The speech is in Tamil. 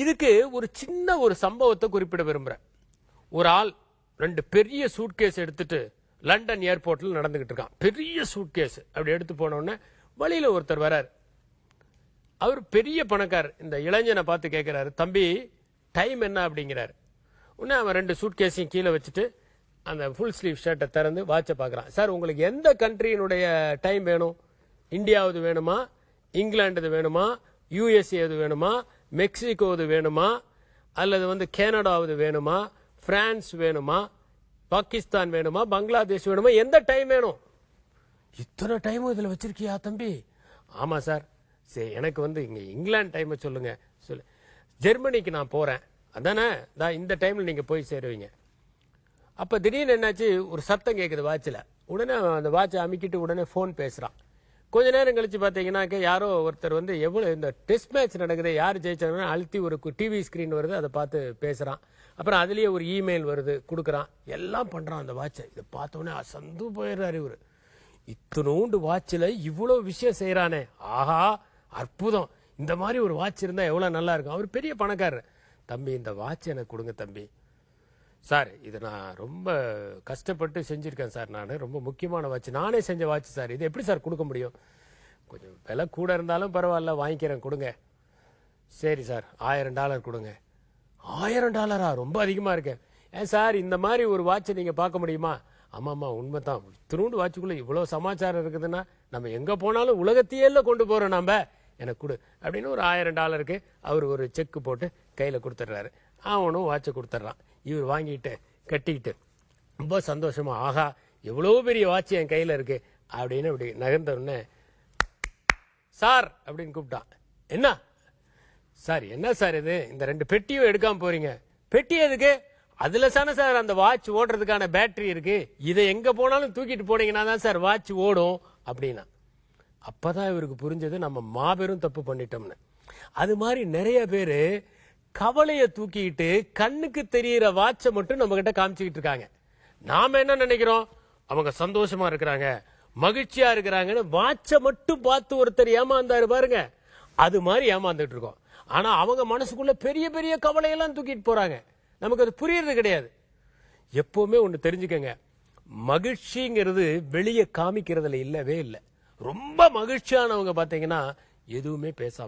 இதுக்கு ஒரு சின்ன ஒரு சம்பவத்தை குறிப்பிட விரும்புறேன். ஒரு ஆள் 2 பெரிய சூட்கேஸ் எடுத்துட்டு லண்டன் ஏர்போர்ட்ல நடந்துகிட்டு இருக்கான். பெரிய சூட்கேஸ் அப்படி எடுத்து போன உடனே வழியில ஒருத்தர் வராரு. அவர் பெரிய பணக்காரர். இந்த இளைஞனை பார்த்து கேட்கிறாரு, தம்பி டைம் என்ன அப்படிங்கிறாரு. உடனே அவன் 2 சூட்கேஸையும் கீழே வச்சுட்டு அந்த ஃபுல் ஸ்லீவ் ஷர்ட்டை திறந்து வாட்சை பார்க்குறான். சார், உங்களுக்கு எந்த கண்ட்ரியினுடைய டைம் வேணும்? இந்தியாவது வேணுமா, இங்கிலாந்து வேணுமா, யூஎஸ்ஏ வேணுமா, மெக்சிகோது வேணுமா, அல்லது கனடாவது வேணுமா, பிரான்ஸ் வேணுமா, பாகிஸ்தான் வேணுமா, பங்களாதேஷ் வேணுமா, எந்த டைம் வேணும்? இத்தனை டைமும் இதுல வச்சிருக்கியா தம்பி? ஆமா சார். சரி, எனக்கு இங்க இங்கிலாந்து டைம் சொல்லுங்க. சொல்லு. ஜெர்மனிக்கு நான் போறேன். அதானே, இந்த டைம்ல நீங்க போய் சேருவீங்க. அப்ப திடீர்னு என்னாச்சு, ஒரு சத்தம் கேக்குது வாட்சில். உடனே அந்த வாட்சை அமுக்கிட்டு உடனே போன் பேசுறான். கொஞ்ச நேரம் கழிச்சு பாத்தீங்கன்னா யாரோ ஒருத்தர் எவ்வளவு இந்த டெஸ்ட் மேட்ச் நடக்குது, யார் ஜெயிச்சாங்கன்னா அழுத்தி ஒரு டிவி ஸ்கிரீன் வருது, அதை பார்த்து பேசுறான். அப்புறம் அதுலயே ஒரு இமெயில் வருது, கொடுக்குறான். எல்லாம் பண்றான் அந்த வாட்சை. இதை பார்த்த உடனே அசந்து போயிடுறாரு இவரு. இத்தனோண்டு வாட்சில் இவ்வளவு விஷயம் செய்யறானே, ஆஹா அற்புதம், இந்த மாதிரி ஒரு வாட்ச் இருந்தா எவ்வளவு நல்லா இருக்கும். அவர் பெரிய பணக்காரர். தம்பி, இந்த வாட்ச் எனக்கு கொடுங்க தம்பி. சார், இது நான் ரொம்ப கஷ்டப்பட்டு செஞ்சிருக்கேன் சார். நான் ரொம்ப முக்கியமான வாட்ச், நானே செஞ்ச வாட்ச் சார். இது எப்படி சார் கொடுக்க முடியும்? கொஞ்சம் விலை கூட இருந்தாலும் பரவாயில்ல, வாங்கிக்கிறேன், கொடுங்க. சரி சார், $1000 கொடுங்க. $1000? ரொம்ப அதிகமா இருக்கேன். ஏன் சார், இந்த மாதிரி ஒரு வாட்சை நீங்க பார்க்க முடியுமா? ஆமாமா, உண்மைதான். திருண்டு வாட்சுக்குள்ள இவ்வளவு சமாச்சாரம் இருக்குதுன்னா நம்ம எங்க போனாலும் உலகத்தையே கொண்டு போறோம் நாம. எனக்கு கொடு அப்படின்னு ஒரு $1000 அவர் ஒரு செக் போட்டு கையில கொடுத்துட்றாரு. அவனும் வாட்சை கொடுத்துட்றான். இவர் வாங்கிட்டு கட்டிக்கிட்டு ரொம்ப சந்தோஷமா, ஆஹா எவ்வளவு பெரிய வாட்ச் என் கையில இருக்கு அப்படின்னு அப்படி நகர்ந்த உடனே, சார் அப்படின்னு கூப்பிட்டான். என்ன சார், என்ன சார் இது, இந்த 2 பெட்டியும் எடுக்காம போறீங்க? பெட்டி எதுக்கு? அதுல தானே சார் அந்த வாட்ச் ஓடுறதுக்கான பேட்டரி இருக்கு. இதை எங்க போனாலும் தூக்கிட்டு போனீங்கன்னா தான் சார் வாட்ச் ஓடும் அப்படின்னா. அப்பதான் இவருக்கு புரிஞ்சது, நம்ம மாபெரும் தப்பு பண்ணிட்டோம்னு. அது மாதிரி நிறைய பேரு கவலையை தூக்கிட்டு கண்ணுக்கு தெரியற வாட்சை மட்டும் நம்ம கிட்ட காமிச்சுக்கிட்டு இருக்காங்க. நாம என்ன நினைக்கிறோம், அவங்க சந்தோஷமா இருக்கிறாங்க, மகிழ்ச்சியா இருக்கிறாங்கன்னு வாட்சை மட்டும் பார்த்து ஒருத்தர் ஏமாந்தாரு பாருங்க, அது மாதிரி ஏமாந்துட்டு இருக்கோம். ஆனா அவங்க மனசுக்குள்ள பெரிய பெரிய கவலையெல்லாம் தூக்கிட்டு போறாங்க. நமக்கு அது புரியறது கிடையாது. எப்பவுமே ஒண்ணு தெரிஞ்சுக்கங்க, மகிழ்ச்சிங்கிறது வெளியே காமிக்கிறதுல இல்லவே இல்லை. ரொம்ப மகிழ்ச்சியானவங்க பாத்தீங்கன்னா எதுவுமே பேசாம